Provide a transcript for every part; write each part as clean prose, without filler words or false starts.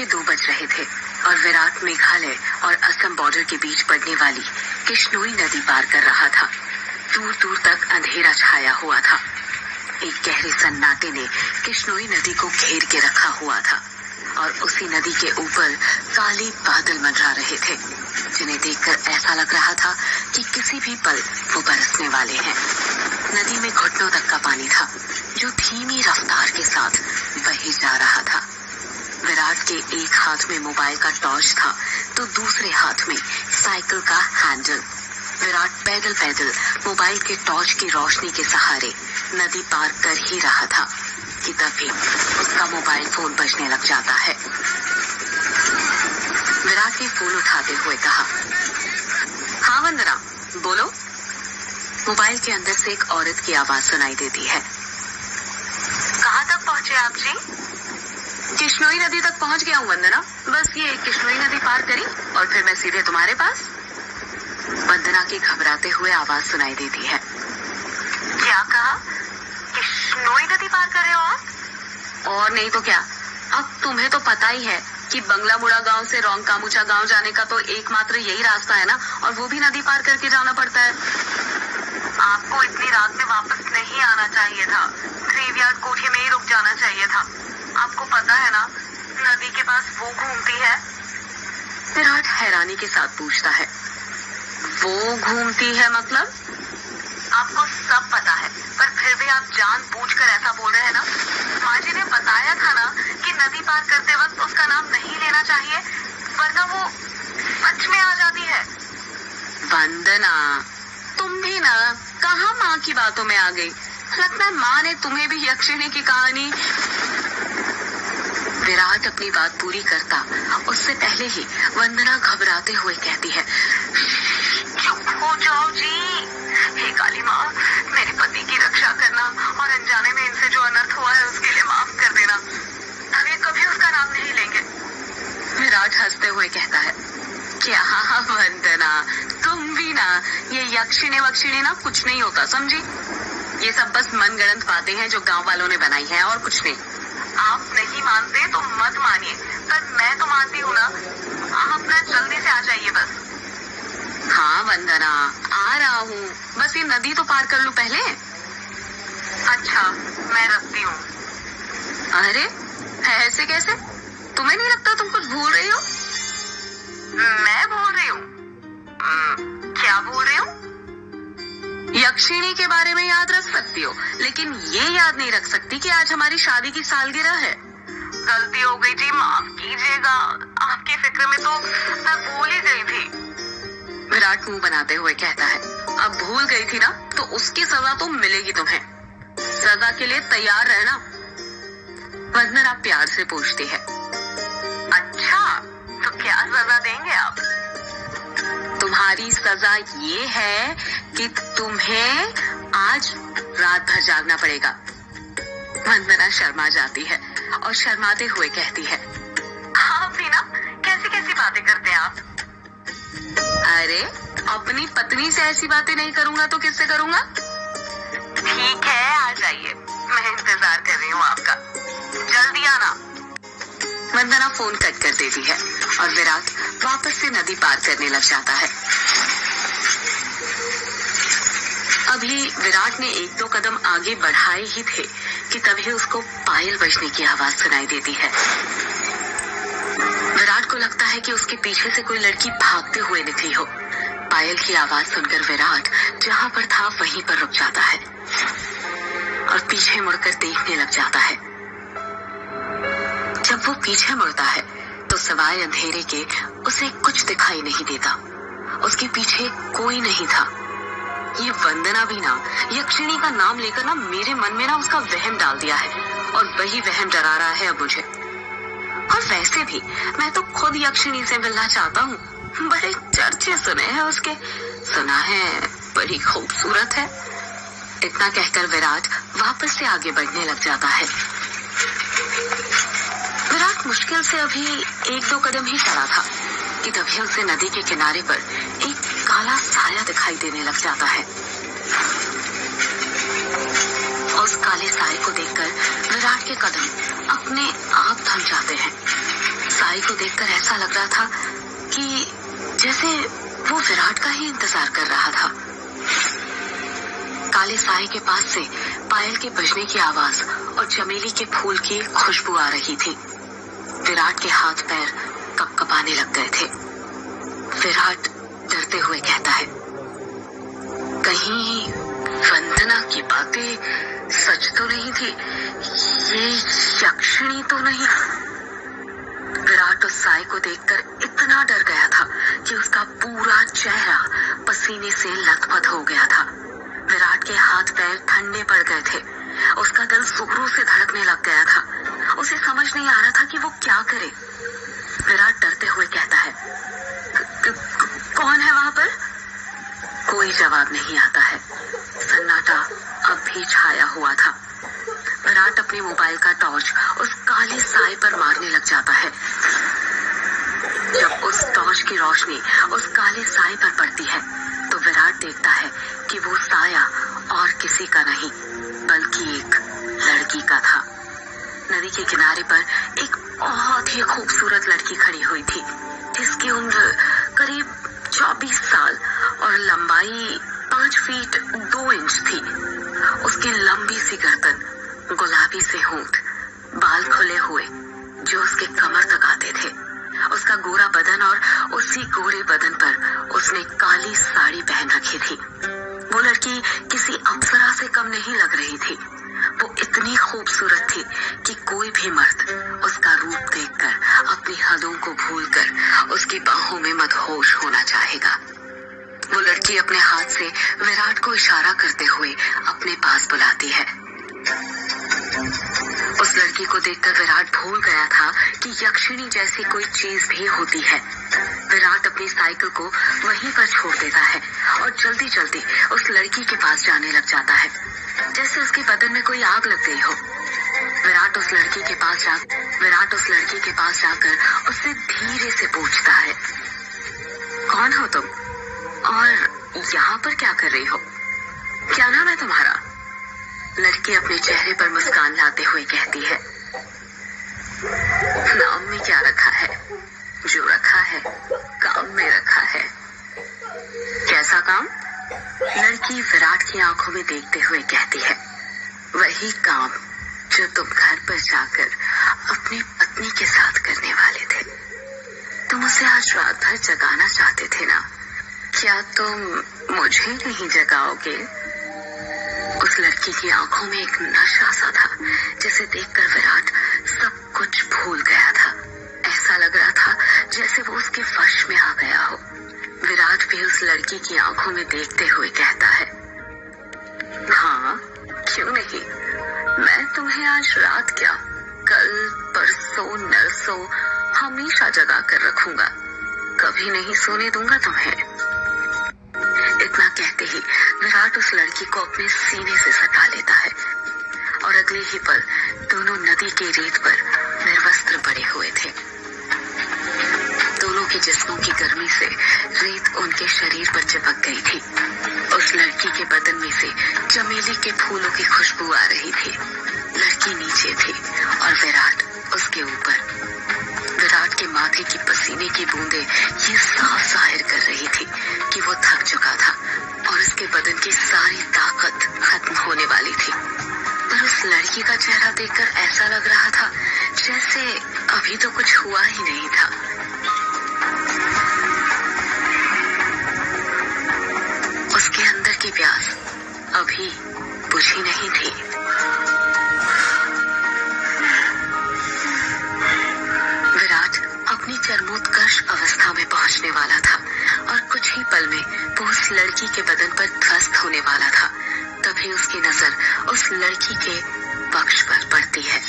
के 2 बज रहे थे और विराट मेघालय और असम बॉर्डर के बीच पड़ने वाली किश्नोई नदी पार कर रहा था। दूर दूर तक अंधेरा छाया हुआ था। एक गहरे सन्नाटे ने किश्नोई नदी को घेर के रखा हुआ था और उसी नदी के ऊपर काले बादल मंडरा रहे थे, जिन्हें देखकर ऐसा लग रहा था कि किसी भी पल वो बरसने वाले हैं। नदी में घुटनों तक का पानी था, जो धीमी रफ्तार के साथ बही जा रहा था। विराट के एक हाथ में मोबाइल का टॉर्च था तो दूसरे हाथ में साइकिल का हैंडल। विराट पैदल पैदल मोबाइल के टॉर्च की रोशनी के सहारे नदी पार कर ही रहा था कि तभी उसका मोबाइल फोन बजने लग जाता है। विराट ने फोन उठाते हुए कहा, हाँ वंदना, बोलो। मोबाइल के अंदर से एक औरत की आवाज सुनाई देती है। कहाँ तक पहुँचे आप जी? किश्नोई नदी तक पहुँच गया हूँ वंदना, बस ये किश्नोई नदी पार करी और फिर मैं सीधे तुम्हारे पास। वंदना की घबराते हुए आवाज सुनाई देती है। क्या कहा? किश्नोई नदी पार कर रहे हो आप? और नहीं तो क्या, अब तुम्हें तो पता ही है कि बंगलामुड़ा गांव से रोंगकामुचा गांव जाने का तो एकमात्र यही रास्ता है ना, और वो भी नदी पार करके जाना पड़ता है। आपको इतनी रात में वापस नहीं आना चाहिए था, ग्रेवयार्ड कोठे में ही रुक जाना चाहिए था। आपको पता है ना, नदी के पास वो घूमती है। विराट हैरानी के साथ पूछता है, वो घूमती है मतलब? आपको सब पता है, पर फिर भी आप जानबूझकर ऐसा बोल रहे हैं ना। माँ जी ने बताया था ना कि नदी पार करते वक्त उसका नाम नहीं लेना चाहिए, वरना वो सच में आ जाती है। वंदना, तुम भी ना कहाँ माँ की बातों में आ गई। लगता है माँ ने तुम्हें भी यक्षिणी की कहानी। विराट अपनी बात पूरी करता उससे पहले ही वंदना घबराते हुए कहती है, चुप हो जाओ जी। हे काली माँ, मेरे पति की रक्षा करना और अनजाने में इनसे जो अनर्थ हुआ है उसके लिए माफ कर देना। अभी कभी उसका नाम नहीं लेंगे। विराट हंसते हुए कहता है, क्या वंदना, तुम भी ना, ये यक्षिणी वक्षिणी ना कुछ नहीं होता, समझी? ये सब बस मनगढ़ंत बातें हैं जो गांव वालों ने बनाई हैं और कुछ नहीं। आप नहीं मानते तो मत मानिए, पर मैं तो मानती हूँ ना। आप ना जल्दी से आ जाइए बस। हाँ वंदना, आ रहा हूँ, बस ये नदी तो पार कर लूँ पहले। अच्छा, मैं रखती हूँ। अरे ऐसे कैसे? तुम्हें नहीं लगता तुम कुछ भूल रही हो? मैं भूल रही हूँ? क्या भूल रही हूँ? यक्षिणी के बारे में याद रख सकती हो, लेकिन ये याद नहीं रख सकती कि आज हमारी शादी की सालगिरह है। गलती हो गई जी, माफ कीजिएगा। आपकी फिक्र में तो मैं भूल ही गई थी। विराट मुंह बनाते हुए कहता है, अब भूल गई थी ना तो उसकी सजा तो मिलेगी तुम्हें। सजा के लिए तैयार रहना। वंदना प्यार से पूछती है, अच्छा तो क्या सजा देंगे आप? तुम्हारी सजा ये है कि तुम्हें आज रात भर जागना पड़ेगा। वंदना शर्मा जाती है और शर्माते हुए कहती है, आप भी ना कैसी कैसी बातें करते हैं आप? अरे अपनी पत्नी से ऐसी बातें नहीं करूंगा तो किससे करूंगा? ठीक है, आ जाइए, मैं इंतजार कर रही हूँ आपका, जल्दी आना। वंदना फोन कट कर देती है और विराट वापस से नदी पार करने लग जाता है। अभी विराट ने 1-2 कदम आगे बढ़ाए ही थे कि तभी उसको पायल बजने की आवाज सुनाई देती है। विराट को लगता है कि उसके पीछे से कोई लड़की भागते हुए निकली हो। पायल की आवाज सुनकर विराट जहां पर था वहीं पर रुक जाता है और पीछे मुड़कर देखने लग जाता है। जब वो पीछे मुड़ता है तो सिवाय अंधेरे के उसे कुछ दिखाई नहीं देता। उसके पीछे कोई नहीं था। ये वंदना भी ना यक्षिणी का नाम लेकर ना मेरे मन में ना उसका वहम डाल दिया है और वही वहम डरा रहा है अब मुझे। और वैसे भी मैं तो खुद यक्षिणी से मिलना चाहता हूँ। बड़े चर्चे सुने हैं उसके, सुना है बड़ी खूबसूरत है। इतना कहकर विराट वापस से आगे बढ़ने लग जाता है। विराट मुश्किल से अभी 1-2 कदम ही चला था कि तभी उसे नदी के किनारे पर एक काला साया दिखाई देने लग जाता है। उस काले साए को देखकर विराट के कदम अपने आप थम जाते हैं। साई को देखकर ऐसा लग रहा था कि जैसे वो विराट का ही इंतजार कर रहा था। काले साई के पास से पायल के बजने की आवाज और चमेली के फूल की खुशबू आ रही थी। विराट के हाथ पैर कपकपाने लग गए थे। विराट डरते हुए कहता है, कहीं वंदना की बातें सच तो नहीं थी? ये यक्षिणी तो नहीं? विराट उस साई को देखकर इतना डर गया था कि उसका पूरा चेहरा पसीने से लथपथ हो गया था। विराट के हाथ पैर ठंडे पड़ गए थे। उसका दिल जोरों से धड़कने लग गया था। उसे समझ नहीं आ रहा था कि वो क्या करे। विराट डरते हुए कहता है, कौन है वहां पर? कोई जवाब नहीं आता है। सन्नाटा अब भी छाया हुआ था। विराट अपने मोबाइल का टॉर्च उस काले साए पर मारने लग जाता है। जब उस टॉर्च की रोशनी उस काले साए पर पड़ती है तो विराट देखता है कि वो साया और किसी का नहीं बल्कि एक लड़की का था। नदी के किनारे पर एक बहुत ही खूबसूरत लड़की खड़ी हुई थी, जिसकी उम्र करीब 24 साल और लंबाई 5 फीट 2 इंच थी। उसकी लंबी सी गर्दन, गुलाबी से होंठ, बाल खुले हुए जो उसके कमर तक आते थे, उसका गोरा बदन और उसी गोरे बदन पर उसने काली साड़ी पहन रखी थी। वो लड़की किसी अप्सरा से कम नहीं लग रही थी। वो इतनी खूबसूरत थी कि कोई भी मर्द उसका रूप देखकर अपनी हदों को भूलकर उसकी बाहों में मदहोश होना चाहेगा। वो लड़की अपने हाथ से विराट को इशारा करते हुए अपने पास बुलाती है। उस लड़की को देखकर विराट भूल गया था कि यक्षिणी जैसी कोई चीज भी होती है। विराट अपनी साइकिल को वहीं पर छोड़ देता है और जल्दी जल्दी उस लड़की के पास जाने लग जाता है, जैसे उसके बदन में कोई आग लग गई हो। विराट उस लड़की के पास जाकर उससे धीरे से पूछता है, कौन हो तुम और यहाँ पर क्या कर रही हो? क्या नाम है तुम्हारा? लड़की अपने चेहरे पर मुस्कान लाते हुए कहती है, नाम में क्या रखा है? जो रखा है काम में रखा है। कैसा काम? लड़की विराट की आंखों में देखते हुए कहती है, वही काम जो तुम घर पर जाकर अपनी पत्नी के साथ करने वाले थे। तुम उसे आज रात भर जगाना चाहते थे ना? क्या तुम मुझे नहीं जगाओगे? उस लड़की की आंखों में एक नशा सा था, जिसे देखकर विराट सब कुछ भूल गया था। ऐसा लग रहा था जैसे वो उसके वश में आ गया हो। विराट भी उस लड़की की आंखों में देखते हुए कहता है, हाँ क्यों नहीं, मैं तुम्हें आज रात क्या, कल परसों नरसों हमेशा जगा कर रखूंगा। कभी नहीं सोने दूंगा तुम्हें। इतना कहते ही विराट उस लड़की को अपने सीने से सटा लेता है और अगले ही पल दोनों नदी के रेत पर निर्वस्त्र पड़े हुए थे। दोनों के जिस्मों की गर्मी से रेत उनके शरीर पर चिपक गई थी। उस लड़की के बदन में से चमेली के फूलों की खुशबू आ रही थी। लड़की नीचे थी और विराट उसके ऊपर। विराट के माथे की पसीने की बूंदें ये साफ जाहिर कर रही थी कि वो थक चुका था और उसके बदन की सारी ताकत खत्म होने वाली थी। पर उस लड़की का चेहरा देखकर ऐसा लग रहा था जैसे अभी तो कुछ हुआ ही नहीं था। उसके अंदर की प्यास अभी बुझी नहीं थी। विराट अपनी चरमोत्कर्ष अवस्था में पहुंचने वाला था और कुछ ही पल में वो उस लड़की के बदन पर ध्वस्त होने वाला था। तभी उसकी नजर उस लड़की के वक्ष पर पड़ती है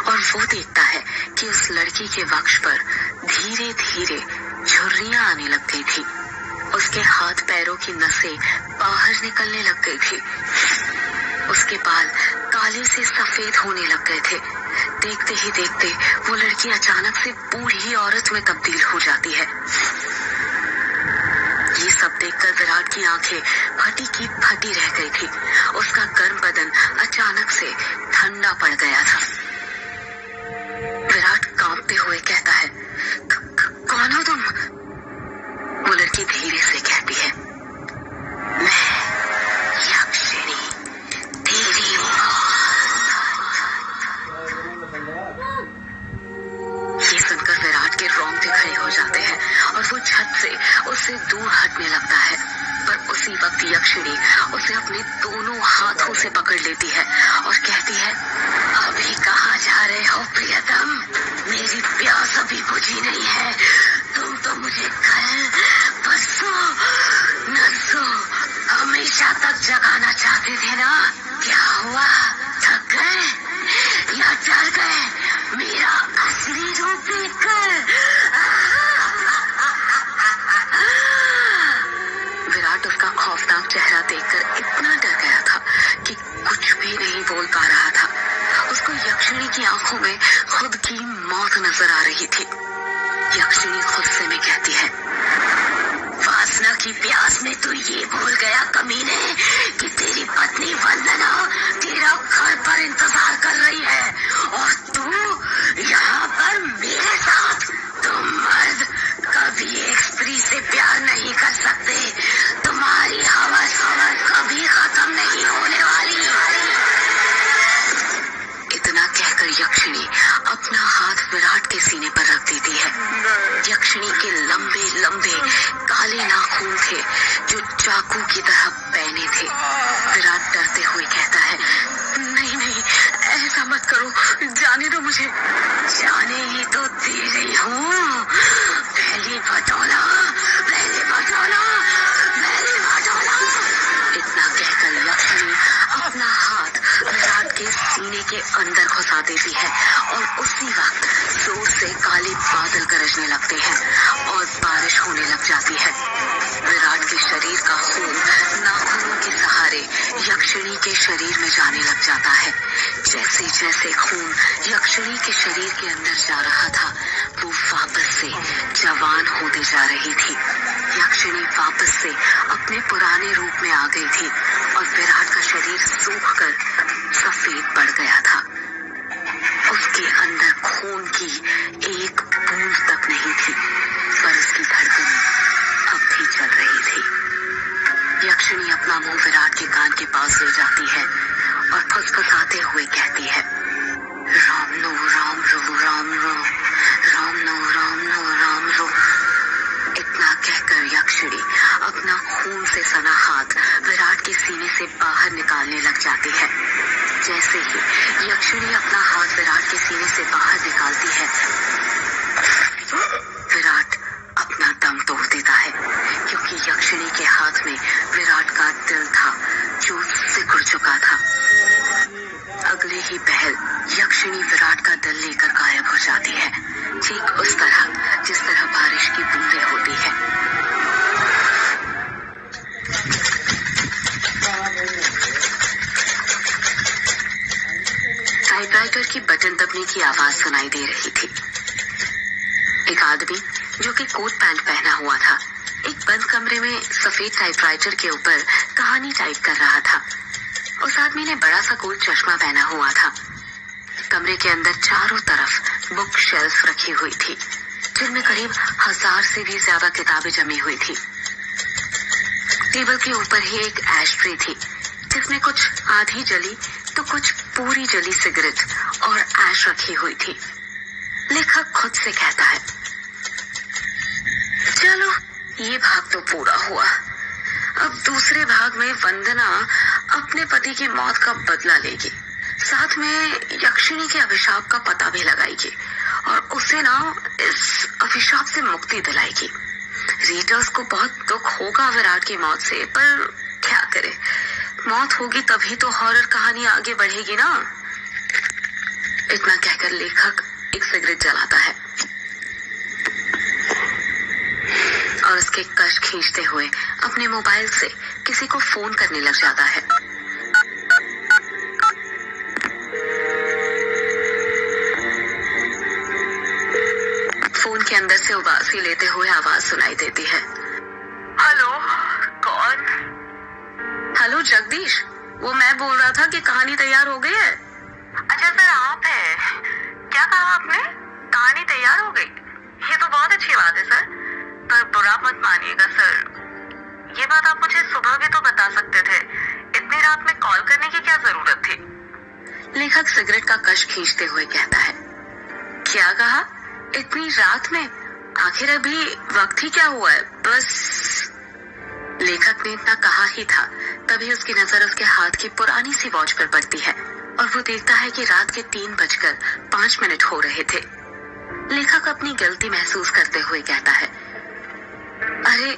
और वो देखता है कि उस लड़की के वक्ष पर धीरे धीरे झुर्रियां आने लग गई थी। उसके हाथ पैरों की नसें बाहर निकलने लग गई थी। उसके बाल काले से सफेद होने लग गए थे। देखते ही देखते वो लड़की अचानक से बूढ़ी औरत में तब्दील हो जाती है। ये सब देखकर विराट की आंखें फटी की फटी रह गई थी। उसका गर्म बदन अचानक से ठंडा पड़ गया था। विराट कांपते कांपते हुए कहता है, कौन हो तुम? वो लड़की धीरे से कहती है, मैं यक्षिणी, तेरी ये सुनकर विराट के रोंगटे खड़े हो जाते हैं और वो झट से उससे दूर हटने लगता है। पर उसी वक्त यक्षिणी उसे अपने दोनों हाथों से पकड़ लेती है और कहती है, अभी कहाँ जा रहे हो प्रियतम? मेरी प्यास अभी बुझी नहीं है। तुम तो मुझे कल, परसों, नरसों हमेशा तक जगाना चाहते थे ना? क्या हुआ? थक गए या डर गए मेरा असली रूप देखकर? विराट उसका खौफनाक चेहरा देखकर इतना डर गया था कि कुछ भी नहीं बोल पा रहा था। उसको यक्षिणी की आंखों में खुद की मौत नजर आ रही थी। यक्षिणी गुस्से में कहती है, वासना की प्यास में तू ये भूल गया कमीने कि तेरी पत्नी वंदना तेरा घर पर इंतजार कर रही है और तू यहाँ पर मेरे साथ। तुम मर्द कभी एक स्त्री से प्यार नहीं कर सकते। तुम्हारी हवस कभी खत्म नहीं होने वाली। इतना कहकर यक्षिणी अपना हाथ विराट के सीने पर रख देती है। यक्षिणी के लंबे लंबे काले नाखून थे जो चाकू की तरह पैने थे। विराट डरते हुए कहता है, नहीं नहीं, ऐसा मत करो, जाने दो मुझे। जाने ही तो दे रही हूँ। पहले बटोला, पहले बटोला, पहले बटोला। इतना कहकर यक्षिणी अपना हाथ विराट के सीने के अंदर घुसा देती है और उसी वक्त जोर से काले बादल गरजने लगते हैं और बारिश होने लग जाती है। विराट के शरीर का खून नाखूनों के सहारे यक्षिणी के शरीर में जाने लग जाता है। जैसे जैसे खून यक्षिणी के शरीर के अंदर जा रहा था, वो वापस से जवान होते जा रही थी। यक्षिणी वापस से अपने पुराने रूप में आ गई थी और विराट का शरीर सूखकर सफेद पड़ गया था। उसके अंदर खून की एक बूंद तक नहीं थी, पर उसकी धड़कनें अब भी चल रही थी। यक्षिणी अपना मुंह विराट के कान के पास ले जाती है और फुसफुसाते हुए कहती है, राम नो राम रो, राम रो, राम नो राम नो राम रो। इतना कहकर यक्षिणी अपना खून से सना हाथ विराट के सीने से बाहर निकालने लग जाती है। जैसे ही यक्षिणी अपना हाथ विराट के सीने से बाहर निकालती है, विराट अपना दम तोड़ देता है, क्योंकि यक्षिणी के हाथ में विराट का दिल था जो सिकुड़ चुका था। अगले ही पहल यक्षिणी विराट का दिल लेकर गायब हो जाती है, ठीक उस तरह जिस तरह बारिश की बूंदें होती है। टाइपराइटर की बटन दबने की आवाज सुनाई दे रही थी। एक आदमी जो कि कोट पैंट पहना हुआ था, एक बंद कमरे में सफेद टाइपराइटर के ऊपर कहानी टाइप कर रहा था। उस आदमी ने बड़ा सा गोल चश्मा पहना हुआ था। कमरे के अंदर चारों तरफ बुक शेल्फ रखी हुई थी, जिनमें करीब 1000 से भी ज्यादा किताबें जमी हुई थी। टेबल के ऊपर ही एक एश-ट्रे थी, जिसमें कुछ आधी जली तो कुछ पूरी जली सिगरेट और ऐश रखी हुई थी। लेखक खुद से कहता है, चलो ये भाग तो पूरा हुआ। अब दूसरे भाग में वंदना अपने पति की मौत का बदला लेगी, साथ में यक्षिणी के अभिशाप का पता भी लगाएगी और उसे ना इस अभिशाप से मुक्ति दिलाएगी। रीडर्स को बहुत दुख होगा विराट की मौत से, पर क्या करे, मौत होगी तभी तो हॉरर कहानी आगे बढ़ेगी ना। इतना कहकर लेखक एक सिगरेट जलाता है और उसके कश खींचते हुए अपने मोबाइल से किसी को फोन करने लग जाता है। फोन के अंदर से उबासी लेते हुए आवाज सुनाई देती है, हेलो, कौन? हेलो जगदीश, वो मैं बोल रहा था कि कहानी तैयार हो गई है। अच्छा सर, आप है? क्या कहा आपने? कहानी तैयार हो गई। ये तो बहुत अच्छी बात है सर, पर बुरा मत मानिएगा सर। ये बात आप मुझे सुबह भी तो बता सकते थे, इतनी रात में कॉल करने की क्या जरूरत थी? लेखक सिगरेट का कश खींचते हुए कहता है। क्या कहा? इतनी रात में? आखिर अभी वक्त ही क्या हुआ है? बस। लेखक ने इतना कहा ही था, तभी उसकी नजर उसके हाथ की पुरानी सी वॉच पर पड़ती है और वो देखता है कि रात के 3:05 हो रहे थे। लेखक अपनी गलती महसूस करते हुए कहता है, अरे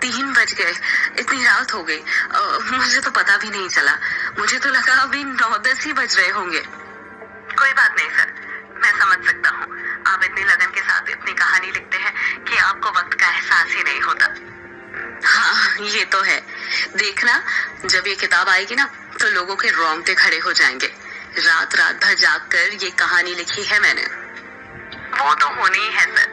3 बज गए, इतनी रात हो गई। मुझे तो पता भी नहीं चला, मुझे तो लगा अभी 9-10 ही बज रहे होंगे। कोई बात नहीं सर, मैं समझ सकता हूँ। आप इतनी लगन के साथ इतनी कहानी लिखते हैं कि आपको वक्त का एहसास ही नहीं होता। हाँ, ये तो है। देखना, जब ये किताब आएगी ना तो लोगों के रोंगटे खड़े हो जाएंगे। रात भर जाग कर ये कहानी लिखी है मैंने। वो तो होनी ही है सर,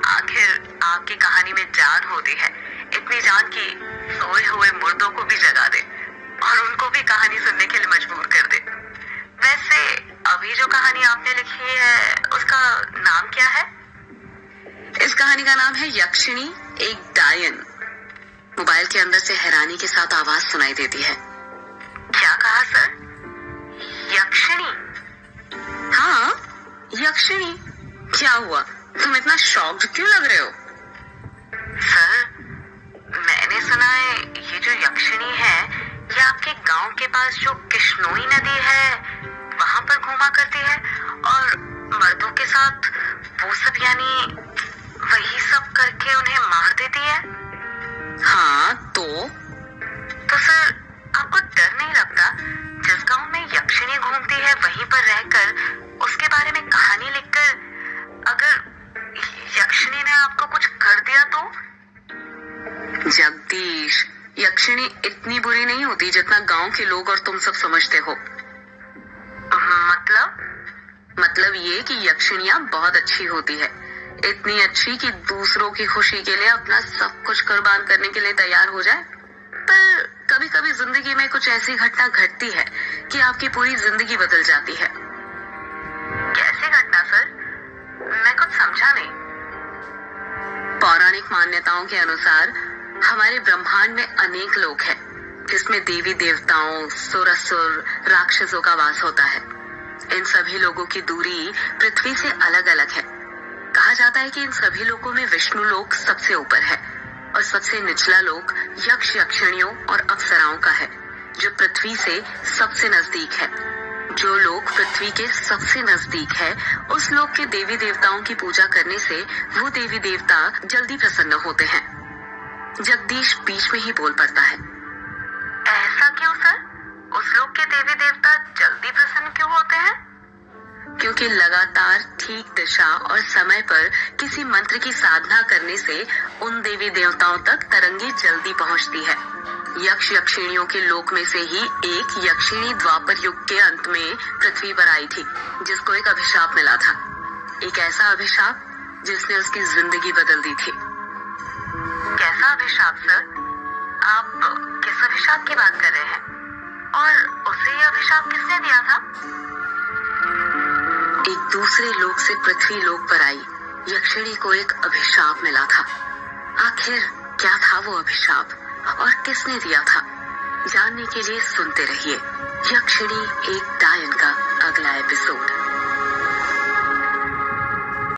आखिर आपकी कहानी में जान होती है, इतनी जान कि सोए हुए मुर्दों को भी जगा दे और उनको भी कहानी सुनने के लिए मजबूर कर दे। वैसे अभी जो कहानी आपने लिखी है उसका नाम क्या है? इस कहानी का नाम है यक्षिणी एक डायन। मोबाइल के अंदर से हैरानी के साथ आवाज सुनाई देती है। क्या कहा सर? यक्षिणी? हाँ, यक्षिणी। क्या हुआ, तुम इतना शॉक्ड क्यों लग रहे हो? सर, मैंने सुना है ये जो यक्षिणी है ये आपके गांव के पास जो किश्नोई नदी है वहां पर घूमा करती है और मर्दों के साथ वो सब यानी वही सब करके उन्हें मार देती है। हाँ तो सर, आपको डर नहीं लगता जिस गांव में यक्षिणी घूमती है वहीं पर रहकर उसके बारे में कहानी लिखकर अगर यक्षिणी ने आपको कुछ कर दिया तो? जगदीश, यक्षिणी इतनी बुरी नहीं होती जितना गांव के लोग और तुम सब समझते हो। मतलब ये कि यक्षिणियां बहुत अच्छी होती है, इतनी अच्छी कि दूसरों की खुशी के लिए अपना सब कुछ कुर्बान करने के लिए तैयार हो जाए। पर कभी कभी जिंदगी में कुछ ऐसी घटना घटती है कि आपकी पूरी जिंदगी बदल जाती है। कैसी घटना सर? मैं कुछ समझा नहीं। पौराणिक मान्यताओं के अनुसार हमारे ब्रह्मांड में अनेक लोक हैं, जिसमें देवी देवताओं, सुर असुर, राक्षसों का वास होता है। इन सभी लोगों की दूरी पृथ्वी से अलग अलग है। कहा जाता है कि इन सभी लोकों में विष्णु लोक सबसे ऊपर है और सबसे निचला लोक यक्ष यक्षिणियों और अप्सराओं का है, जो पृथ्वी से सबसे नजदीक है। जो लोक पृथ्वी के सबसे नजदीक है उस लोक के देवी देवताओं की पूजा करने से वो देवी देवता जल्दी प्रसन्न होते हैं। जगदीश बीच में ही बोल पड़ता है। ऐसा क्यों सर? उस लोक के देवी देवता जल्दी प्रसन्न क्यों होते हैं? क्योंकि लगातार ठीक दिशा और समय पर किसी मंत्र की साधना करने से उन देवी देवताओं तक तरंगे जल्दी पहुंचती है। यक्ष यक्षिणियों के लोक में से ही एक यक्षिणी द्वापर युग के अंत में पृथ्वी पर आई थी, जिसको एक अभिशाप मिला था। एक ऐसा अभिशाप जिसने उसकी जिंदगी बदल दी थी। कैसा अभिशाप सर? आप किस अभिशाप की बात कर रहे हैं? और उसे यह अभिशाप किसने दिया था? एक दूसरे लोक से पृथ्वी लोक पर आई यक्षिणी को एक अभिशाप मिला था। आखिर क्या था वो अभिशाप और किसने दिया था? जानने के लिए सुनते रहिए यक्षिणी एक डायन का अगला एपिसोड।